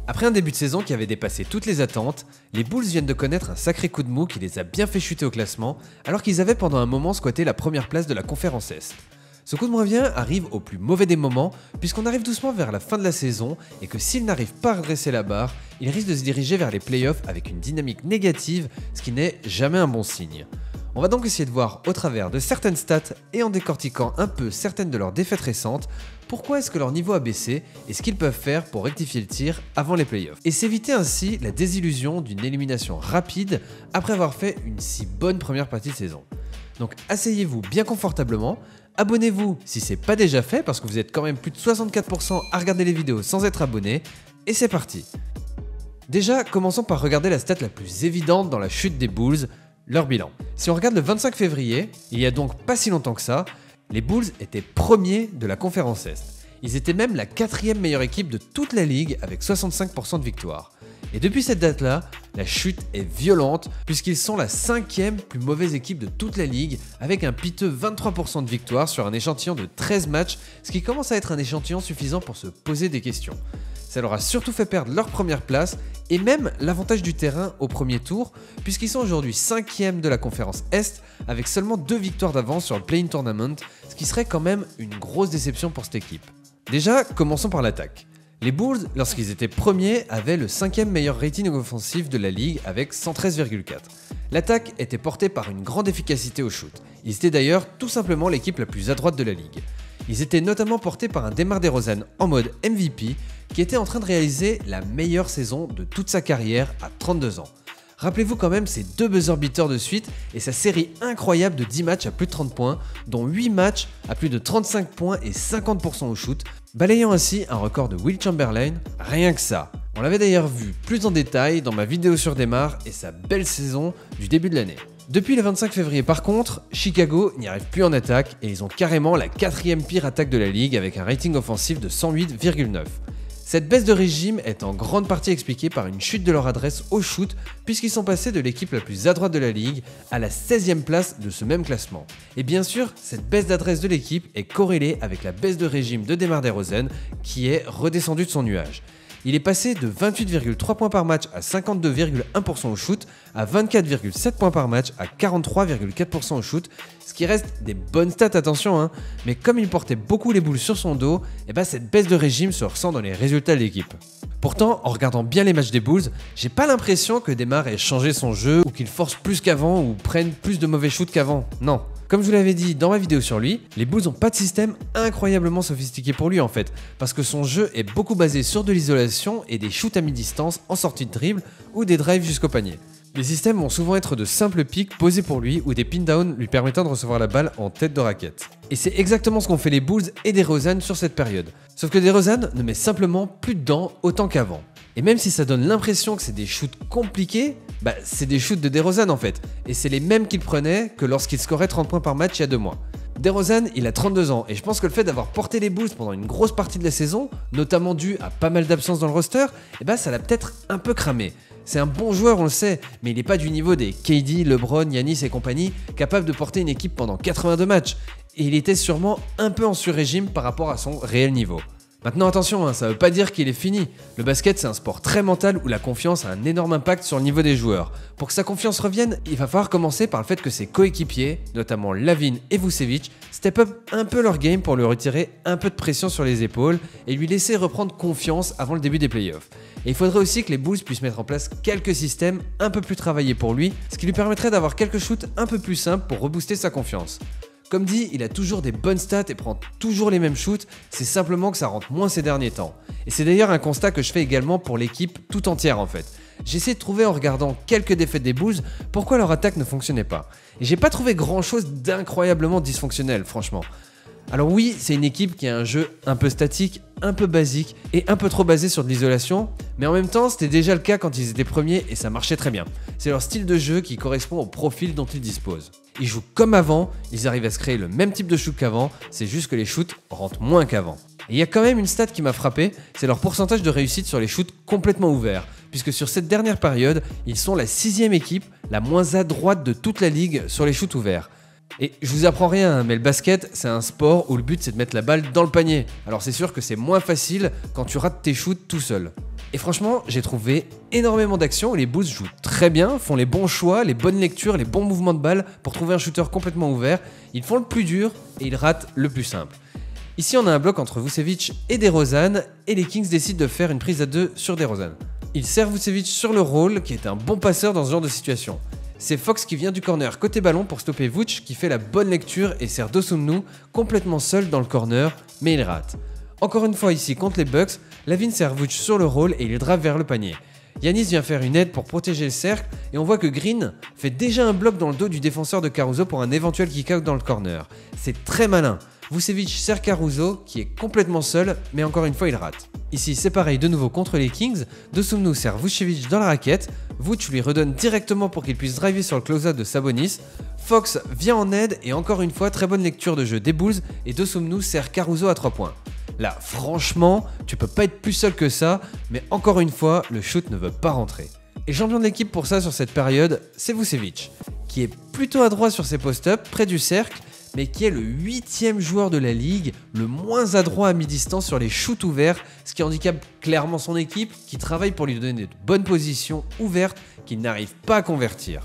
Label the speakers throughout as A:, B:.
A: Après un début de saison qui avait dépassé toutes les attentes, les Bulls viennent de connaître un sacré coup de mou qui les a bien fait chuter au classement, alors qu'ils avaient pendant un moment squatté la première place de la conférence Est. Ce coup de revient arrive au plus mauvais des moments, puisqu'on arrive doucement vers la fin de la saison, et que s'ils n'arrivent pas à redresser la barre, ils risquent de se diriger vers les playoffs avec une dynamique négative, ce qui n'est jamais un bon signe. On va donc essayer de voir au travers de certaines stats et en décortiquant un peu certaines de leurs défaites récentes, pourquoi est-ce que leur niveau a baissé et ce qu'ils peuvent faire pour rectifier le tir avant les playoffs. Et s'éviter ainsi la désillusion d'une élimination rapide après avoir fait une si bonne première partie de saison. Donc asseyez-vous bien confortablement, abonnez-vous si c'est pas déjà fait parce que vous êtes quand même plus de 64% à regarder les vidéos sans être abonné, et c'est parti. Déjà, commençons par regarder la stat la plus évidente dans la chute des Bulls, leur bilan. Si on regarde le 25 février, il y a donc pas si longtemps que ça, les Bulls étaient premiers de la conférence Est. Ils étaient même la 4e meilleure équipe de toute la ligue avec 65% de victoires. Et depuis cette date-là, la chute est violente puisqu'ils sont la 5e plus mauvaise équipe de toute la ligue avec un piteux 23% de victoires sur un échantillon de 13 matchs, ce qui commence à être un échantillon suffisant pour se poser des questions. Ça leur a surtout fait perdre leur première place et même l'avantage du terrain au premier tour, puisqu'ils sont aujourd'hui 5e de la conférence Est avec seulement 2 victoires d'avance sur le Play-in Tournament, ce qui serait quand même une grosse déception pour cette équipe. Déjà, commençons par l'attaque. Les Bulls, lorsqu'ils étaient premiers, avaient le 5e meilleur rating offensif de la ligue avec 113,4. L'attaque était portée par une grande efficacité au shoot. Ils étaient d'ailleurs tout simplement l'équipe la plus à droite de la ligue. Ils étaient notamment portés par un DeMar DeRozan en mode MVP qui était en train de réaliser la meilleure saison de toute sa carrière à 32 ans. Rappelez-vous quand même ses 2 buzzer beaters de suite et sa série incroyable de 10 matchs à plus de 30 points, dont 8 matchs à plus de 35 points et 50% au shoot, balayant ainsi un record de Will Chamberlain, rien que ça. On l'avait d'ailleurs vu plus en détail dans ma vidéo sur DeMar et sa belle saison du début de l'année. Depuis le 25 février par contre, Chicago n'y arrive plus en attaque et ils ont carrément la 4e pire attaque de la ligue avec un rating offensif de 108,9. Cette baisse de régime est en grande partie expliquée par une chute de leur adresse au shoot puisqu'ils sont passés de l'équipe la plus à droite de la ligue à la 16e place de ce même classement. Et bien sûr, cette baisse d'adresse de l'équipe est corrélée avec la baisse de régime de DeMar DeRozan qui est redescendu de son nuage. Il est passé de 28,3 points par match à 52,1% au shoot à 24,7 points par match à 43,4% au shoot, ce qui reste des bonnes stats, attention, hein, mais comme il portait beaucoup les Bulls sur son dos, cette baisse de régime se ressent dans les résultats de l'équipe. Pourtant, en regardant bien les matchs des Bulls, j'ai pas l'impression que DeMar ait changé son jeu ou qu'il force plus qu'avant ou prenne plus de mauvais shoots qu'avant, non. Comme je vous l'avais dit dans ma vidéo sur lui, les Bulls n'ont pas de système incroyablement sophistiqué pour lui en fait, parce que son jeu est beaucoup basé sur de l'isolation et des shoots à mi-distance en sortie de dribble ou des drives jusqu'au panier. Les systèmes vont souvent être de simples pics posés pour lui ou des pin-down lui permettant de recevoir la balle en tête de raquette. Et c'est exactement ce qu'ont fait les Bulls et DeRozan sur cette période. Sauf que DeRozan ne met simplement plus dedans autant qu'avant. Et même si ça donne l'impression que c'est des shoots compliqués, c'est des shoots de DeRozan en fait. Et c'est les mêmes qu'il prenait que lorsqu'il scorait 30 points par match il y a 2 mois. DeRozan, il a 32 ans et je pense que le fait d'avoir porté les Bulls pendant une grosse partie de la saison, notamment dû à pas mal d'absences dans le roster, ça l'a peut-être un peu cramé. C'est un bon joueur, on le sait, mais il n'est pas du niveau des KD, LeBron, Giannis et compagnie, capable de porter une équipe pendant 82 matchs. Et il était sûrement un peu en sur-régime par rapport à son réel niveau. Maintenant attention, ça veut pas dire qu'il est fini. Le basket c'est un sport très mental où la confiance a un énorme impact sur le niveau des joueurs. Pour que sa confiance revienne, il va falloir commencer par le fait que ses coéquipiers, notamment Lavin et Vucevic, step up un peu leur game pour lui retirer un peu de pression sur les épaules et lui laisser reprendre confiance avant le début des playoffs. Et il faudrait aussi que les Bulls puissent mettre en place quelques systèmes un peu plus travaillés pour lui, ce qui lui permettrait d'avoir quelques shoots un peu plus simples pour rebooster sa confiance. Comme dit, il a toujours des bonnes stats et prend toujours les mêmes shoots, c'est simplement que ça rentre moins ces derniers temps. Et c'est d'ailleurs un constat que je fais également pour l'équipe tout entière en fait. J'ai essayé de trouver en regardant quelques défaites des Bulls pourquoi leur attaque ne fonctionnait pas. Et j'ai pas trouvé grand chose d'incroyablement dysfonctionnel franchement. Alors oui, c'est une équipe qui a un jeu un peu statique, un peu basique et un peu trop basé sur de l'isolation, mais en même temps c'était déjà le cas quand ils étaient premiers et ça marchait très bien. C'est leur style de jeu qui correspond au profil dont ils disposent. Ils jouent comme avant, ils arrivent à se créer le même type de shoot qu'avant, c'est juste que les shoots rentrent moins qu'avant. Et il y a quand même une stat qui m'a frappé, c'est leur pourcentage de réussite sur les shoots complètement ouverts, puisque sur cette dernière période, ils sont la 6e équipe la moins à droite de toute la ligue sur les shoots ouverts. Et je vous apprends rien, mais le basket, c'est un sport où le but c'est de mettre la balle dans le panier. Alors c'est sûr que c'est moins facile quand tu rates tes shoots tout seul. Et franchement, j'ai trouvé énormément d'actions où les Bulls jouent très bien, font les bons choix, les bonnes lectures, les bons mouvements de balle pour trouver un shooter complètement ouvert. Ils font le plus dur et ils ratent le plus simple. Ici, on a un bloc entre Vucevic et DeRozan et les Kings décident de faire une prise à 2 sur DeRozan. Ils servent Vucevic sur le roll qui est un bon passeur dans ce genre de situation. C'est Fox qui vient du corner côté ballon pour stopper Vooch qui fait la bonne lecture et sert Dosunmu complètement seul dans le corner, mais il rate. Encore une fois ici contre les Bucks, Lavine sert Vooch sur le roll et il drive vers le panier. Giannis vient faire une aide pour protéger le cercle et on voit que Green fait déjà un bloc dans le dos du défenseur de Caruso pour un éventuel kick-out dans le corner. C'est très malin. Vucevic sert Caruso qui est complètement seul, mais encore une fois il rate. Ici c'est pareil de nouveau contre les Kings, Dosunmu sert Vucevic dans la raquette, Vooch lui redonne directement pour qu'il puisse driver sur le close-out de Sabonis, Fox vient en aide et encore une fois très bonne lecture de jeu des Bulls et Dosunmu sert Caruso à 3 points. Là franchement, tu peux pas être plus seul que ça, mais encore une fois le shoot ne veut pas rentrer. Et le champion de l'équipe pour ça sur cette période, c'est Vucevic, qui est plutôt adroit sur ses post-up près du cercle, mais qui est le 8e joueur de la ligue, le moins adroit à mi-distance sur les shoots ouverts, ce qui handicape clairement son équipe, qui travaille pour lui donner de bonnes positions ouvertes qu'il n'arrive pas à convertir.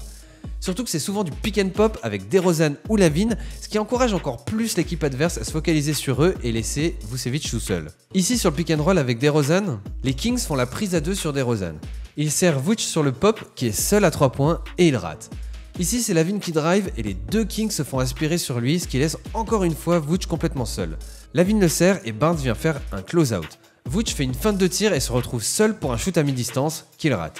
A: Surtout que c'est souvent du pick and pop avec DeRozan ou Lavine, ce qui encourage encore plus l'équipe adverse à se focaliser sur eux et laisser Vucevic tout seul. Ici sur le pick and roll avec DeRozan, les Kings font la prise à 2 sur DeRozan. Il sert Vooch sur le pop qui est seul à 3 points et il rate. Ici c'est Lavine qui drive et les deux Kings se font aspirer sur lui, ce qui laisse encore une fois Vooch complètement seul. Lavine le sert et Barnes vient faire un close-out. Vooch fait une feinte de tir et se retrouve seul pour un shoot à mi-distance qu'il rate.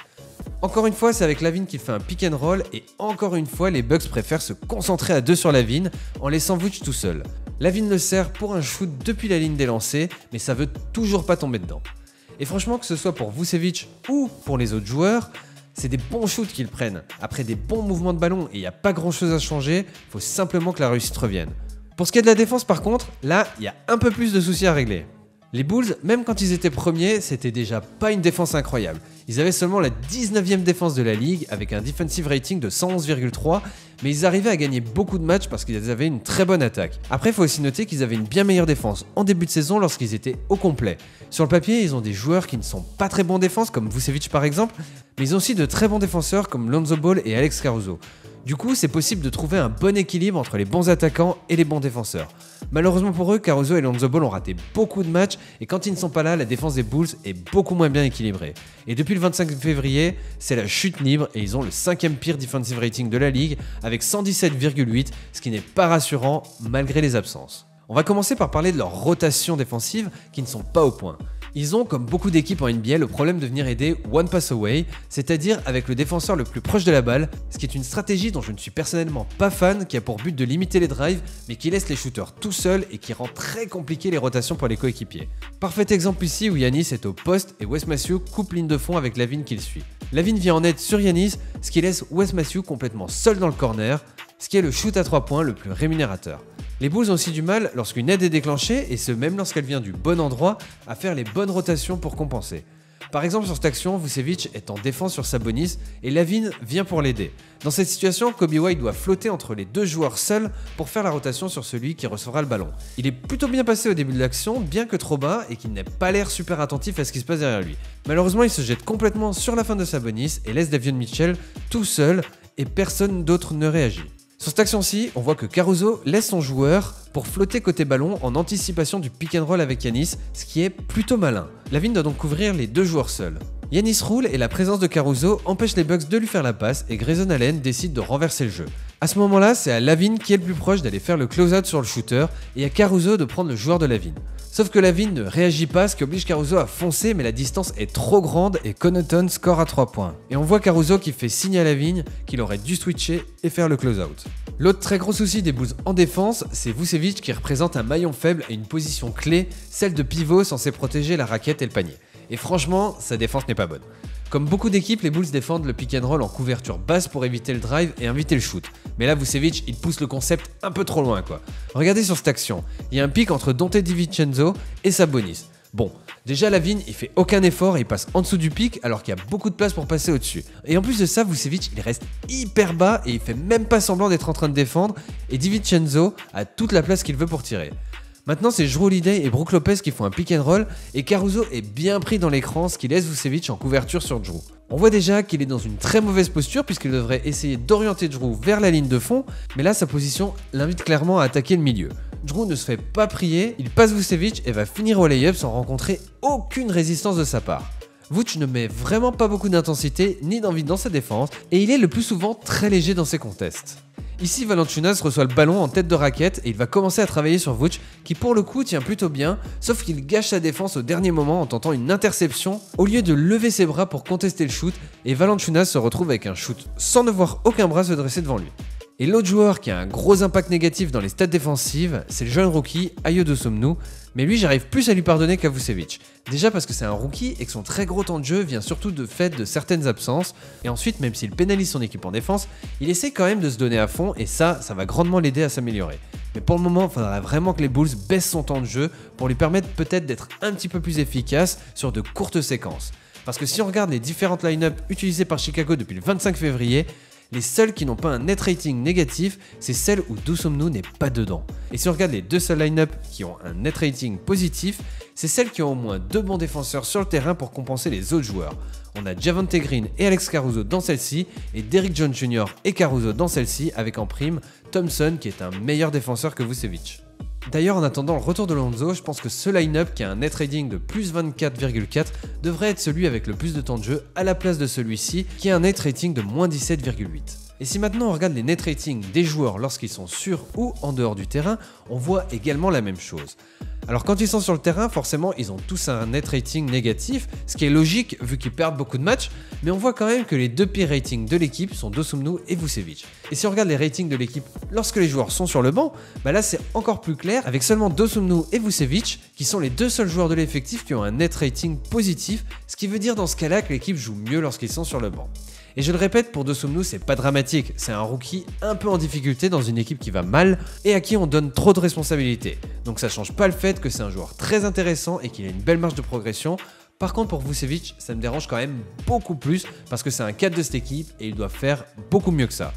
A: Encore une fois c'est avec Lavine qu'il fait un pick and roll et encore une fois les Bucks préfèrent se concentrer à 2 sur Lavine en laissant Vooch tout seul. Lavine le sert pour un shoot depuis la ligne des lancers mais ça veut toujours pas tomber dedans. Et franchement que ce soit pour Vucevic ou pour les autres joueurs, c'est des bons shoots qu'ils prennent, après des bons mouvements de ballon et il n'y a pas grand chose à changer, il faut simplement que la réussite revienne. Pour ce qui est de la défense par contre, là il y a un peu plus de soucis à régler. Les Bulls, même quand ils étaient premiers, c'était déjà pas une défense incroyable. Ils avaient seulement la 19e défense de la ligue avec un defensive rating de 111,3, mais ils arrivaient à gagner beaucoup de matchs parce qu'ils avaient une très bonne attaque. Après, il faut aussi noter qu'ils avaient une bien meilleure défense en début de saison lorsqu'ils étaient au complet. Sur le papier, ils ont des joueurs qui ne sont pas très bons en défense, comme Vucevic par exemple, mais ils ont aussi de très bons défenseurs comme Lonzo Ball et Alex Caruso. Du coup, c'est possible de trouver un bon équilibre entre les bons attaquants et les bons défenseurs. Malheureusement pour eux, Caruso et Lonzo Ball ont raté beaucoup de matchs et quand ils ne sont pas là, la défense des Bulls est beaucoup moins bien équilibrée. Et depuis le 25 février, c'est la chute libre et ils ont le 5e pire defensive rating de la ligue avec 117,8, ce qui n'est pas rassurant malgré les absences. On va commencer par parler de leur rotation défensive qui ne sont pas au point. Ils ont, comme beaucoup d'équipes en NBA, le problème de venir aider one pass away, c'est-à-dire avec le défenseur le plus proche de la balle, ce qui est une stratégie dont je ne suis personnellement pas fan, qui a pour but de limiter les drives, mais qui laisse les shooters tout seuls et qui rend très compliqué les rotations pour les coéquipiers. Parfait exemple ici où Giannis est au poste et Wes Matthews coupe ligne de fond avec Lavine qui le suit. Lavine vient en aide sur Giannis, ce qui laisse Wes Matthews complètement seul dans le corner, ce qui est le shoot à 3 points le plus rémunérateur. Les Bulls ont aussi du mal lorsqu'une aide est déclenchée, et ce même lorsqu'elle vient du bon endroit, à faire les bonnes rotations pour compenser. Par exemple sur cette action, Vucevic est en défense sur Sabonis et Lavine vient pour l'aider. Dans cette situation, Coby White doit flotter entre les deux joueurs seuls pour faire la rotation sur celui qui recevra le ballon. Il est plutôt bien passé au début de l'action, bien que trop bas et qu'il n'ait pas l'air super attentif à ce qui se passe derrière lui. Malheureusement, il se jette complètement sur la fin de Sabonis et laisse Davion Mitchell tout seul et personne d'autre ne réagit. Sur cette action-ci, on voit que Caruso laisse son joueur pour flotter côté ballon en anticipation du pick and roll avec Giannis, ce qui est plutôt malin. Lavine doit donc couvrir les deux joueurs seuls. Giannis roule et la présence de Caruso empêche les Bucks de lui faire la passe et Grayson Allen décide de renverser le jeu. À ce moment-là, c'est à Lavine qui est le plus proche d'aller faire le close-out sur le shooter et à Caruso de prendre le joueur de Lavine. Sauf que Lavine ne réagit pas, ce qui oblige Caruso à foncer, mais la distance est trop grande et Connaughton score à 3 points. Et on voit Caruso qui fait signe à Lavine qu'il aurait dû switcher et faire le close-out. L'autre très gros souci des Bulls en défense, c'est Vucevic qui représente un maillon faible et une position clé, celle de pivot censé protéger la raquette et le panier. Et franchement, sa défense n'est pas bonne. Comme beaucoup d'équipes, les Bulls défendent le pick and roll en couverture basse pour éviter le drive et inviter le shoot. Mais là, Vucevic, il pousse le concept un peu trop loin quoi. Regardez sur cette action, il y a un pick entre Donte DiVincenzo et Sabonis. Bon, Déjà Lavine, il fait aucun effort et il passe en dessous du pic alors qu'il y a beaucoup de place pour passer au-dessus. Et en plus de ça, Vucevic, il reste hyper bas et il fait même pas semblant d'être en train de défendre et DiVincenzo a toute la place qu'il veut pour tirer. Maintenant, c'est Jrue Holiday et Brook Lopez qui font un pick and roll et Caruso est bien pris dans l'écran, ce qui laisse Vucevic en couverture sur Jrue. On voit déjà qu'il est dans une très mauvaise posture puisqu'il devrait essayer d'orienter Jrue vers la ligne de fond, mais là sa position l'invite clairement à attaquer le milieu. Jrue ne se fait pas prier, il passe Vucevic et va finir au lay-up sans rencontrer aucune résistance de sa part. Vooch ne met vraiment pas beaucoup d'intensité ni d'envie dans sa défense et il est le plus souvent très léger dans ses contests. Ici, Valanciunas reçoit le ballon en tête de raquette et il va commencer à travailler sur Vooch qui pour le coup tient plutôt bien, sauf qu'il gâche sa défense au dernier moment en tentant une interception au lieu de lever ses bras pour contester le shoot et Valanciunas se retrouve avec un shoot sans ne voir aucun bras se dresser devant lui. Et l'autre joueur qui a un gros impact négatif dans les stats défensives, c'est le jeune rookie Ayo Dosunmu, mais lui j'arrive plus à lui pardonner qu'à Vucevic. Déjà parce que c'est un rookie et que son très gros temps de jeu vient surtout de fait de certaines absences, et ensuite même s'il pénalise son équipe en défense, il essaie quand même de se donner à fond et ça va grandement l'aider à s'améliorer. Mais pour le moment, il faudrait vraiment que les Bulls baissent son temps de jeu pour lui permettre peut-être d'être un petit peu plus efficace sur de courtes séquences. Parce que si on regarde les différentes line-up utilisées par Chicago depuis le 25 février, les seules qui n'ont pas un net rating négatif, c'est celles où Dosunmu n'est pas dedans. Et si on regarde les deux seules line-up qui ont un net rating positif, c'est celles qui ont au moins 2 bons défenseurs sur le terrain pour compenser les autres joueurs. On a Javonte Green et Alex Caruso dans celle-ci, et Derrick Jones Jr. et Caruso dans celle-ci, avec en prime Thompson qui est un meilleur défenseur que Vucevic. D'ailleurs, en attendant le retour de Lonzo, je pense que ce line-up qui a un net rating de plus 24,4 devrait être celui avec le plus de temps de jeu à la place de celui-ci qui a un net rating de moins 17,8. Et si maintenant on regarde les net ratings des joueurs lorsqu'ils sont sur ou en dehors du terrain, on voit également la même chose. Alors quand ils sont sur le terrain, forcément ils ont tous un net rating négatif, ce qui est logique vu qu'ils perdent beaucoup de matchs, mais on voit quand même que les deux pires ratings de l'équipe sont Dosunmu et Vucevic. Et si on regarde les ratings de l'équipe lorsque les joueurs sont sur le banc, bah là c'est encore plus clair avec seulement Dosunmu et Vucevic qui sont les deux seuls joueurs de l'effectif qui ont un net rating positif, ce qui veut dire dans ce cas-là que l'équipe joue mieux lorsqu'ils sont sur le banc. Et je le répète, pour Dosunmu, c'est pas dramatique, c'est un rookie un peu en difficulté dans une équipe qui va mal et à qui on donne trop de responsabilités. Donc ça change pas le fait que c'est un joueur très intéressant et qu'il a une belle marge de progression. Par contre pour Vucevic, ça me dérange quand même beaucoup plus parce que c'est un cadre de cette équipe et il doit faire beaucoup mieux que ça.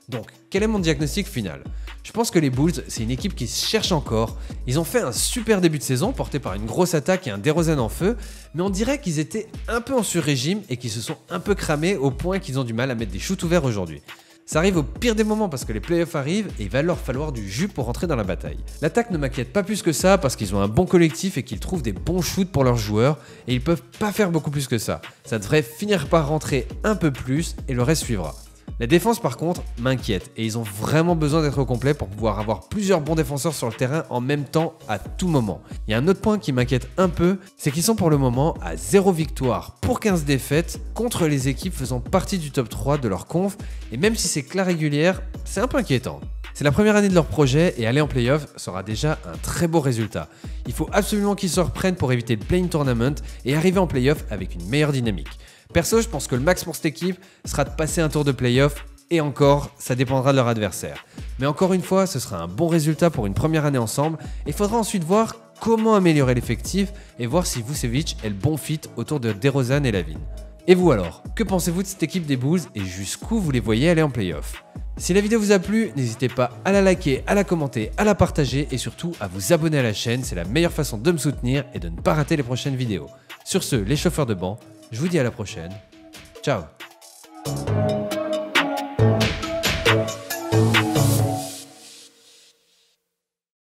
A: Donc, quel est mon diagnostic final? Je pense que les Bulls, c'est une équipe qui se cherche encore. Ils ont fait un super début de saison, porté par une grosse attaque et un DeRozan en feu, mais on dirait qu'ils étaient un peu en sur-régime et qu'ils se sont un peu cramés au point qu'ils ont du mal à mettre des shoots ouverts aujourd'hui. Ça arrive au pire des moments parce que les playoffs arrivent et il va leur falloir du jus pour rentrer dans la bataille. L'attaque ne m'inquiète pas plus que ça parce qu'ils ont un bon collectif et qu'ils trouvent des bons shoots pour leurs joueurs et ils peuvent pas faire beaucoup plus que ça. Ça devrait finir par rentrer un peu plus et le reste suivra. La défense par contre m'inquiète et ils ont vraiment besoin d'être au complet pour pouvoir avoir plusieurs bons défenseurs sur le terrain en même temps à tout moment. Il y a un autre point qui m'inquiète un peu, c'est qu'ils sont pour le moment à 0 victoire pour 15 défaites contre les équipes faisant partie du top 3 de leur conf et même si c'est que la régulière, c'est un peu inquiétant. C'est la première année de leur projet et aller en playoff sera déjà un très beau résultat. Il faut absolument qu'ils se reprennent pour éviter le play-in tournament et arriver en playoff avec une meilleure dynamique. Perso, je pense que le max pour cette équipe sera de passer un tour de playoff et encore, ça dépendra de leur adversaire. Mais encore une fois, ce sera un bon résultat pour une première année ensemble et il faudra ensuite voir comment améliorer l'effectif et voir si Vucevic est le bon fit autour de DeRozan et Lavine. Et vous alors, que pensez-vous de cette équipe des Bulls et jusqu'où vous les voyez aller en playoff? Si la vidéo vous a plu, n'hésitez pas à la liker, à la commenter, à la partager et surtout à vous abonner à la chaîne, c'est la meilleure façon de me soutenir et de ne pas rater les prochaines vidéos. Sur ce, les chauffeurs de banc, je vous dis à la prochaine. Ciao!